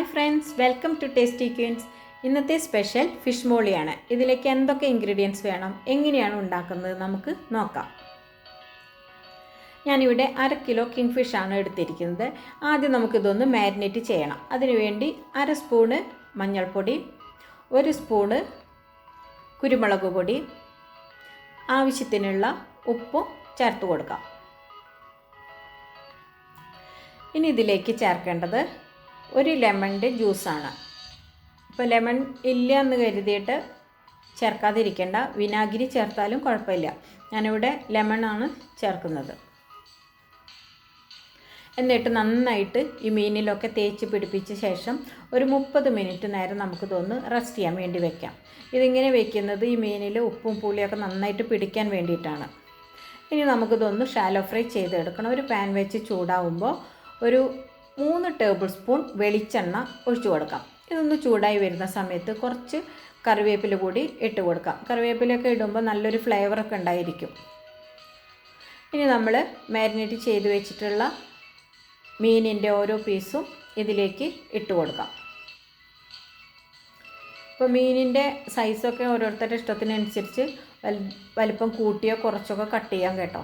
Hi friends, welcome to Tasty Queens. ഇന്നത്തെ special fish മോളിയാണ്. ഇതിലേക്ക് എന്തൊക്കെ ഇൻഗ്രീഡിയൻസ് വേണം, എങ്ങനെയാണ് ഉണ്ടാക്കുന്നത് നമുക്ക് നോക്കാം. ഞാനിവിടെ 1/2 കിലോ കിങ് ഫിഷാണ് എടുത്തിരിക്കുന്നത്. ആദ്യം നമുക്കിതൊന്ന് മാരിനേറ്റ് ചെയ്യണം. അതിനുവേണ്ടി 1 സ്പൂണ് മഞ്ഞൾപ്പൊടി, 1 സ്പൂണ് കുരുമുളക് പൊടി, ആവശ്യത്തിനുള്ള ഉപ്പും ചേർത്ത് കൊടുക്കാം. ഇനി ഇതിലേക്ക് ചേർക്കേണ്ടത് 1 ലെമണിൻ്റെ ജ്യൂസാണ്. ഇപ്പോൾ ലെമൺ ഇല്ല എന്ന് കരുതിയിട്ട് ചേർക്കാതിരിക്കേണ്ട, വിനാഗിരി ചേർത്താലും കുഴപ്പമില്ല. ഞാനിവിടെ ലെമണാണ് ചേർക്കുന്നത്. എന്നിട്ട് നന്നായിട്ട് ഈ മീനിലൊക്കെ തേച്ച് പിടിപ്പിച്ച ശേഷം ഒരു 30 മിനിറ്റ് നേരം നമുക്കിതൊന്ന് റെസ്റ്റ് ചെയ്യാൻ വേണ്ടി വെക്കാം. ഇതിങ്ങനെ വെക്കുന്നത് ഈ മീനിൽ ഉപ്പും പുളിയൊക്കെ നന്നായിട്ട് പിടിക്കാൻ വേണ്ടിയിട്ടാണ്. ഇനി നമുക്കിതൊന്ന് ഷാലോ ഫ്രൈ ചെയ്തെടുക്കണം. ഒരു പാൻ വെച്ച് ചൂടാവുമ്പോൾ ഒരു 3 ടേബിൾ സ്പൂൺ വെളിച്ചെണ്ണ ഒഴിച്ചു കൊടുക്കാം. ഇതൊന്ന് ചൂടായി വരുന്ന സമയത്ത് കുറച്ച് കറിവേപ്പില കൂടി ഇട്ട് കൊടുക്കാം. കറിവേപ്പിലൊക്കെ ഇടുമ്പോൾ നല്ലൊരു ഫ്ലേവറൊക്കെ ഉണ്ടായിരിക്കും. ഇനി നമ്മൾ മാരിനേറ്റ് ചെയ്ത് വെച്ചിട്ടുള്ള മീനിൻ്റെ ഓരോ പീസും ഇതിലേക്ക് ഇട്ട് കൊടുക്കാം. ഇപ്പോൾ മീനിൻ്റെ സൈസൊക്കെ ഓരോരുത്തരുടെ ഇഷ്ടത്തിനനുസരിച്ച് വലിപ്പം കൂട്ടിയോ കുറച്ചൊക്കെ കട്ട് ചെയ്യാം കേട്ടോ.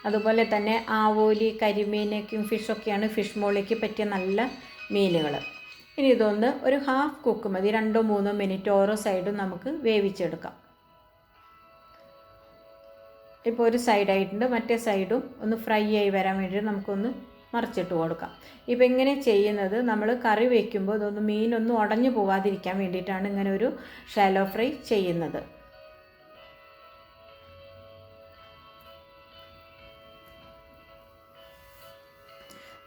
അതുപോലെ തന്നെ ആവോലി, കരിമീൻ, കിങ് ഫിഷൊക്കെയാണ് ഫിഷ് മോളിക്ക് പറ്റിയ നല്ല മീനുകൾ. ഇനി ഇതൊന്ന് ഒരു ഹാഫ് കുക്ക് മതി, 2-3 മിനിറ്റ് ഓരോ സൈഡും നമുക്ക് വേവിച്ചെടുക്കാം. ഇപ്പോൾ ഒരു സൈഡായിട്ടുണ്ട്, മറ്റേ സൈഡും ഒന്ന് ഫ്രൈ ആയി വരാൻ വേണ്ടി നമുക്കൊന്ന് മറിച്ചിട്ട് കൊടുക്കാം. ഇപ്പോൾ ഇങ്ങനെ ചെയ്യുന്നത് നമ്മൾ കറി വയ്ക്കുമ്പോൾ ഇതൊന്ന് മീനൊന്നും ഉടഞ്ഞു പോകാതിരിക്കാൻ വേണ്ടിയിട്ടാണ് ഇങ്ങനെ ഒരു ഷാലോ ഫ്രൈ ചെയ്യുന്നത്.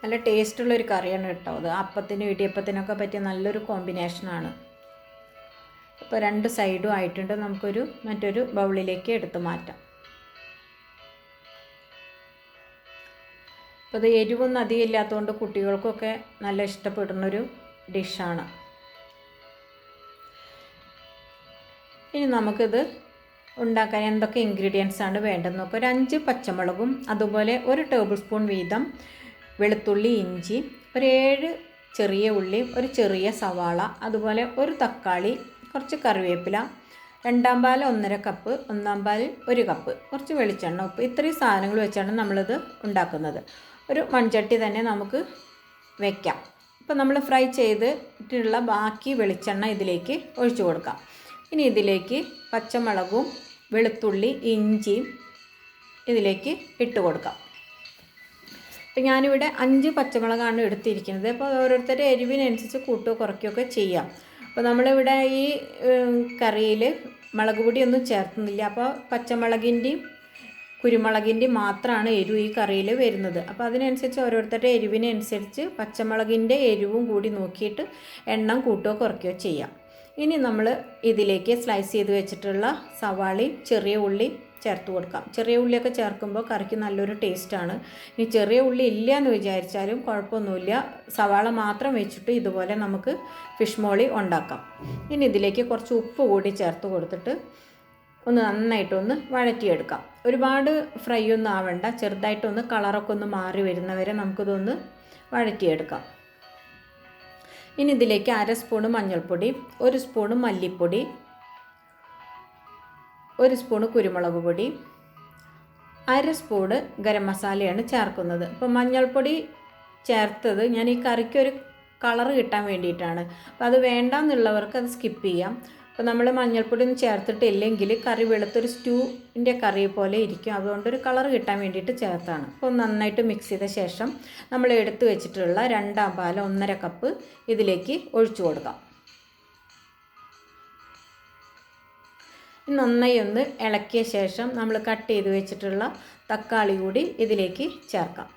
നല്ല ടേസ്റ്റുള്ളൊരു കറിയാണ് കേട്ടോ. അത് അപ്പത്തിനും ഇടിയപ്പത്തിനൊക്കെ പറ്റിയ നല്ലൊരു കോമ്പിനേഷനാണ്. ഇപ്പോൾ 2 സൈഡും ആയിട്ടുണ്ട്. മറ്റൊരു ബൗളിലേക്ക് എടുത്ത് മാറ്റാം. അപ്പോൾ ഇത് എരിവൊന്നും അധികം ഇല്ലാത്തതുകൊണ്ട് കുട്ടികൾക്കൊക്കെ നല്ല ഇഷ്ടപ്പെടുന്നൊരു ഡിഷാണ്. ഇനി നമുക്കിത് ഉണ്ടാക്കാൻ എന്തൊക്കെ ഇൻഗ്രീഡിയൻസ് ആണ് വേണ്ടതെന്ന് നോക്കാം. ഒരു 5 പച്ചമുളകും, അതുപോലെ 1 ടേബിൾ സ്പൂൺ വീതം വെളുത്തുള്ളി, ഇഞ്ചി, ഒരു 7 ചെറിയ ഉള്ളി, ഒരു ചെറിയ സവാള, അതുപോലെ 1 തക്കാളി, കുറച്ച് കറിവേപ്പില, 2 പാൽ 1.5 കപ്പ്, 1 പാൽ 1 കപ്പ്, കുറച്ച് വെളിച്ചെണ്ണ, ഉപ്പ്. ഇത്രയും സാധനങ്ങൾ വെച്ചാണ് നമ്മളിത് ഉണ്ടാക്കുന്നത്. ഒരു മൺചട്ടി തന്നെ നമുക്ക് വയ്ക്കാം. ഇപ്പോൾ നമ്മൾ ഫ്രൈ ചെയ്തിട്ടുള്ള ബാക്കി വെളിച്ചെണ്ണ ഇതിലേക്ക് ഒഴിച്ചു കൊടുക്കാം. ഇനി ഇതിലേക്ക് പച്ചമുളകും വെളുത്തുള്ളി ഇഞ്ചിയും ഇതിലേക്ക് ഇട്ട് കൊടുക്കാം. അപ്പോൾ ഞാനിവിടെ 5 പച്ചമുളകാണ് എടുത്തിരിക്കുന്നത്. അപ്പോൾ ഓരോരുത്തരുടെ എരിവിനനുസരിച്ച് കൂട്ടുകയോ കുറയ്ക്കുകയൊക്കെ ചെയ്യാം. അപ്പോൾ നമ്മളിവിടെ ഈ കറിയിൽ മുളക് പൊടിയൊന്നും ചേർത്തുന്നില്ല. അപ്പോൾ പച്ചമുളകിൻ്റെയും കുരുമുളകിൻ്റെയും മാത്രമാണ് എരിവ് ഈ കറിയിൽ വരുന്നത്. അപ്പോൾ അതിനനുസരിച്ച് ഓരോരുത്തരുടെ എരിവിനനുസരിച്ച് പച്ചമുളകിൻ്റെ എരിവും കൂടി നോക്കിയിട്ട് എണ്ണം കൂട്ടുകയോ കുറയ്ക്കുകയോ ചെയ്യാം. ഇനി നമ്മൾ ഇതിലേക്ക് സ്ലൈസ് ചെയ്ത് വെച്ചിട്ടുള്ള സവാളയും ചെറിയ ഉള്ളി ചേർത്ത് കൊടുക്കാം. ചെറിയ ഉള്ളിയൊക്കെ ചേർക്കുമ്പോൾ കറിക്ക് നല്ലൊരു ടേസ്റ്റാണ്. ഇനി ചെറിയ ഉള്ളി ഇല്ല എന്ന് വിചാരിച്ചാലും കുഴപ്പമൊന്നുമില്ല, സവാള മാത്രം വെച്ചിട്ട് ഇതുപോലെ നമുക്ക് ഫിഷ് മോളി ഉണ്ടാക്കാം. ഇനി ഇതിലേക്ക് കുറച്ച് ഉപ്പ് കൂടി ചേർത്ത് കൊടുത്തിട്ട് ഒന്ന് നന്നായിട്ടൊന്ന് വഴറ്റിയെടുക്കാം. ഒരുപാട് ഫ്രൈ ഒന്നും ആവണ്ട, ചെറുതായിട്ടൊന്ന് കളറൊക്കെ ഒന്ന് മാറി വരുന്നവരെ നമുക്കിതൊന്ന് വഴറ്റിയെടുക്കാം. ഇനി ഇതിലേക്ക് 1/2 സ്പൂണ് മഞ്ഞൾപ്പൊടി, 1 സ്പൂണ് മല്ലിപ്പൊടി, 1 സ്പൂണ് കുരുമുളക് പൊടി, 1/2 സ്പൂണ് ഗരം മസാലയാണ് ചേർക്കുന്നത്. ഇപ്പോൾ മഞ്ഞൾപ്പൊടി ചേർത്തത് ഞാൻ ഈ കറിക്കൊരു കളറ് കിട്ടാൻ വേണ്ടിയിട്ടാണ്. അപ്പോൾ അത് വേണ്ടാന്നുള്ളവർക്ക് അത് സ്കിപ്പ് ചെയ്യാം. അപ്പോൾ നമ്മൾ മഞ്ഞൾപ്പൊടി ഒന്നും ചേർത്തിട്ടില്ലെങ്കിൽ കറി വെളുത്തൊരു സ്റ്റൂവിൻ്റെ കറി പോലെ ഇരിക്കും. അതുകൊണ്ടൊരു കളറ് കിട്ടാൻ വേണ്ടിയിട്ട് ചേർത്താണ്. അപ്പോൾ നന്നായിട്ട് മിക്സ് ചെയ്ത ശേഷം നമ്മൾ എടുത്തു വെച്ചിട്ടുള്ള 2 പാൽ 1.5 കപ്പ് ഇതിലേക്ക് ഒഴിച്ചു കൊടുക്കാം. നന്നായി ഒന്ന് ഇളക്കിയ ശേഷം നമ്മൾ കട്ട് ചെയ്ത് വെച്ചിട്ടുള്ള തക്കാളി കൂടി ഇതിലേക്ക് ചേർക്കാം.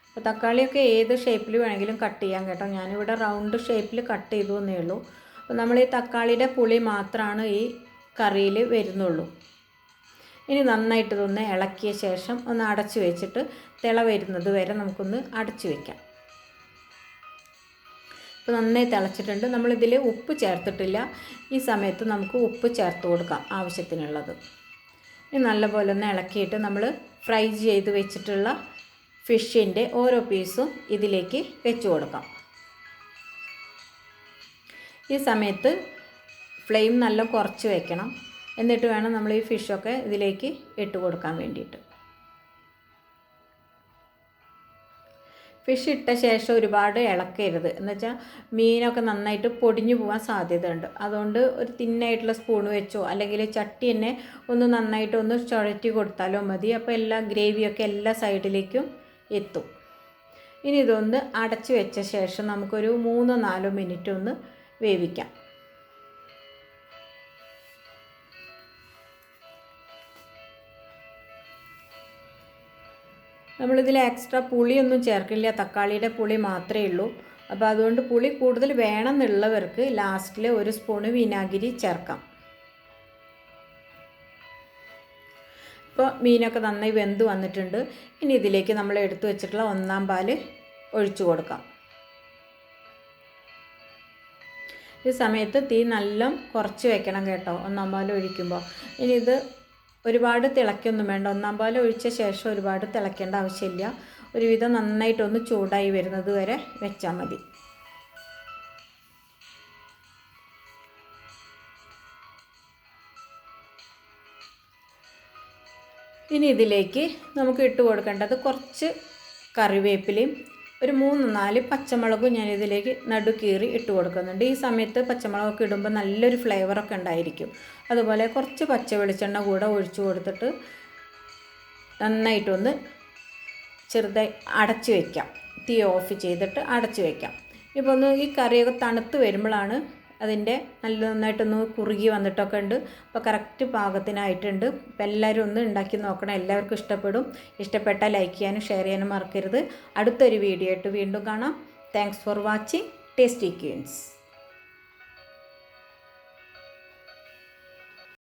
അപ്പോൾ തക്കാളിയൊക്കെ ഏത് ഷേപ്പിൽ വേണമെങ്കിലും കട്ട് ചെയ്യാം കേട്ടോ. ഞാനിവിടെ റൗണ്ട് ഷേപ്പിൽ കട്ട് ചെയ്തു എന്നേ ഉള്ളൂ. അപ്പോൾ നമ്മൾ ഈ തക്കാളിയുടെ പുളി മാത്രമാണ് ഈ കറിയിൽ വരുന്നുള്ളൂ. ഇനി നന്നായിട്ട് ഇതൊന്ന് ഇളക്കിയ ശേഷം ഒന്ന് അടച്ചു വെച്ചിട്ട് തിള വരുന്നത് വരെ നമുക്കൊന്ന് അടച്ചു വയ്ക്കാം. ഇപ്പോൾ നന്നായി തിളച്ചിട്ടുണ്ട്. നമ്മളിതിൽ ഉപ്പ് ചേർത്തിട്ടില്ല. ഈ സമയത്ത് നമുക്ക് ഉപ്പ് ചേർത്ത് കൊടുക്കാം ആവശ്യത്തിനുള്ളത്. ഇനി നല്ലപോലെ ഒന്ന് ഇളക്കിയിട്ട് നമ്മൾ ഫ്രൈ ചെയ്ത് വെച്ചിട്ടുള്ള ഫിഷിൻ്റെ ഓരോ പീസും ഇതിലേക്ക് വെച്ച് കൊടുക്കാം. ഈ സമയത്ത് ഫ്ലെയിം നല്ല കുറച്ച് വെക്കണം. എന്നിട്ട് വേണം നമ്മൾ ഈ ഫിഷൊക്കെ ഇതിലേക്ക് ഇട്ട് കൊടുക്കാൻ വേണ്ടിയിട്ട്. ഫിഷ് ഇട്ട ശേഷം ഒരുപാട് ഇളക്കരുത്. എന്നുവെച്ചാൽ മീനൊക്കെ നന്നായിട്ട് പൊടിഞ്ഞു പോകാൻ സാധ്യതയുണ്ട്. അതുകൊണ്ട് ഒരു തിന്നായിട്ടുള്ള സ്പൂൺ വെച്ചോ അല്ലെങ്കിൽ ചട്ടി തന്നെ ഒന്ന് നന്നായിട്ടൊന്ന് ചുഴറ്റി കൊടുത്താലോ മതി. അപ്പോൾ എല്ലാ ഗ്രേവിയൊക്കെ എല്ലാ സൈഡിലേക്കും എത്തും. ഇനി ഇതൊന്ന് അടച്ച് വെച്ച ശേഷം നമുക്കൊരു 3-4 മിനിറ്റ് ഒന്ന് വേവിക്കാം. നമ്മളിതിൽ എക്സ്ട്രാ പുളിയൊന്നും ചേർക്കില്ല, തക്കാളിയുടെ പുളി മാത്രമേ ഉള്ളൂ. അപ്പോൾ അതുകൊണ്ട് പുളി കൂടുതൽ വേണമെന്നുള്ളവർക്ക് ലാസ്റ്റിൽ 1 സ്പൂണ് വിനാഗിരി ചേർക്കാം. ഇപ്പോൾ മീനൊക്കെ നന്നായി വെന്ത് വന്നിട്ടുണ്ട്. ഇനി ഇതിലേക്ക് നമ്മൾ എടുത്തു വെച്ചിട്ടുള്ള 1-ാം പാല് ഒഴിച്ചു കൊടുക്കാം. ഈ സമയത്ത് തീ നല്ല കുറച്ച് വെക്കണം കേട്ടോ, 1-ാം പാൽ ഒഴിക്കുമ്പോൾ. ഇനി ഇത് ഒരുപാട് തിളയ്ക്കൊന്നും വേണ്ട. 1-ാം പാൽ ഒഴിച്ച ശേഷം ഒരുപാട് തിളയ്ക്കേണ്ട ആവശ്യമില്ല. ഒരുവിധം നന്നായിട്ടൊന്ന് ചൂടായി വരുന്നത് വരെ വെച്ചാൽ മതി. ഇനി ഇതിലേക്ക് നമുക്ക് ഇട്ട് കൊടുക്കേണ്ടത് കുറച്ച് കറിവേപ്പിലയും ഒരു 3-4 പച്ചമുളകും ഞാനിതിലേക്ക് നടുക്കീറി ഇട്ട് കൊടുക്കുന്നുണ്ട്. ഈ സമയത്ത് പച്ചമുളകൊക്കെ ഇടുമ്പോൾ നല്ലൊരു ഫ്ലേവറൊക്കെ ഉണ്ടായിരിക്കും. അതുപോലെ കുറച്ച് പച്ച വെളിച്ചെണ്ണ കൂടെ ഒഴിച്ചു കൊടുത്തിട്ട് നന്നായിട്ടൊന്ന് ചെറുതായി അടച്ച് വയ്ക്കാം. തീ ഓഫ് ചെയ്തിട്ട് അടച്ച് വയ്ക്കാം. ഇപ്പോൾ ഒന്ന് ഈ കറിയൊക്കെ തണുത്ത് വരുമ്പോഴാണ് അതിൻ്റെ നന്നായിട്ടൊന്ന് കുറുകി വന്നിട്ടൊക്കെ ഉണ്ട്. അപ്പോൾ കറക്റ്റ് പാകത്തിനായിട്ടുണ്ട്. അപ്പോൾ എല്ലാവരും ഒന്ന് ഉണ്ടാക്കി നോക്കണം. എല്ലാവർക്കും ഇഷ്ടപ്പെടും. ഇഷ്ടപ്പെട്ടാൽ ലൈക്ക് ചെയ്യാനും ഷെയർ ചെയ്യാനും മറക്കരുത്. അടുത്തൊരു വീഡിയോ ആയിട്ട് വീണ്ടും കാണാം. Thanks for watching Tasty Queens.